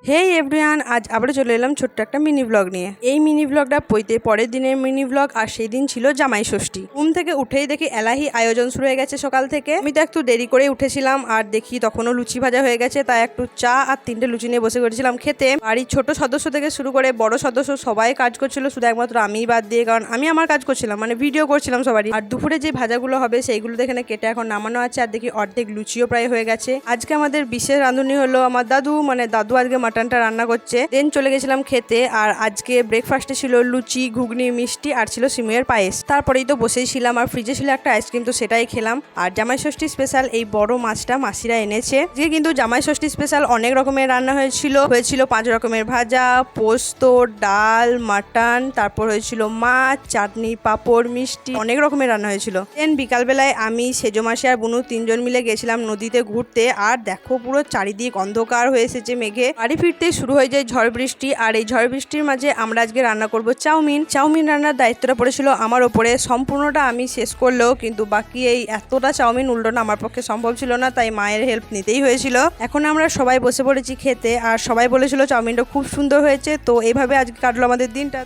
হেই everyone, আজ আবারও চলে এলাম ছোট্ট একটা মিনি ব্লগ নিয়ে। এই মিনি ব্লগটা পরের দিনের মিনি ব্লগ, আর সেই দিন ছিল জামাই ষষ্ঠী। ঘুম থেকে উঠেই দেখি এলাহি আয়োজন শুরু হয়ে গেছে সকাল থেকে। আমি তো একটু দেরি করে উঠেছিলাম, আর দেখি তখনও লুচি ভাজা হয়ে গেছে, তাই একটু চা আর 3টে লুচি নিয়ে বসে করেছিলাম খেতে। বাড়ির ছোট সদস্য থেকে শুরু করে বড় সদস্য সবাই কাজ করছিল, শুধু একমাত্র আমিই বাদ দিয়ে, কারণ আমি আমার কাজ করছিলাম, মানে ভিডিও করছিলাম সবারই। আর দুপুরে যে ভাজাগুলো হবে সেইগুলো এখানে কেটে এখন নামানো আছে, আর দেখি অর্ধেক লুচিও প্রায় হয়ে গেছে। আজকে আমাদের বিশেষ রাঁধুনি হলো আমার দাদু, মানে দাদু আজকে মাটনটা রান্না করছে। দেন চলে গেছিলাম খেতে, আর আজকে ব্রেকফাস্টে ছিল লুচি, ঘুগনি, মিষ্টি, আর ছিল সিমুয়ের পায়েস। তারপরেই তো বসেই ছিলাম, আর ফ্রিজে ছিল একটা আইসক্রিম, তো সেটাই খেলাম। আর জামাই ষষ্ঠী স্পেশাল এই বড় মাছটা মাসিরা এনেছে। যে কিন্তু জামাই ষষ্ঠী স্পেশাল অনেক রকমের রান্না হয়েছিল 5 রকমের ভাজা, পোস্ত, ডাল, মাটন, তারপর হয়েছিল মাছ, চাটনি, পাঁপড়, মিষ্টি, অনেক রকমের রান্না হয়েছিল। দেন বিকালবেলায় আমি, সেজো মাসি আর বুনু 3জন মিলে গেছিলাম নদীতে ঘুরতে। আর দেখো পুরো চারিদিক অন্ধকার হয়ে এসেছে মেঘে। বাড়ি ফিরতে শুরু হয়ে যায় ঝড় বৃষ্টি, আর এই ঝড় বৃষ্টির মাঝে আমরা আজকে রান্না করব চাউমিন রান্নার দায়িত্বটা পড়েছিল আমার ওপরে। সম্পূর্ণটা আমি শেষ করলেও কিন্তু বাকি এই এতটা চাউমিন উল্টোনা আমার পক্ষে সম্ভব ছিল না, তাই মায়ের হেল্প নিতেই হয়েছিল। এখন আমরা সবাই বসে পড়েছি খেতে, আর সবাই বলেছিল চাউমিনটা খুব সুন্দর হয়েছে। তো এইভাবে আজকে কাটলো আমাদের দিনটা।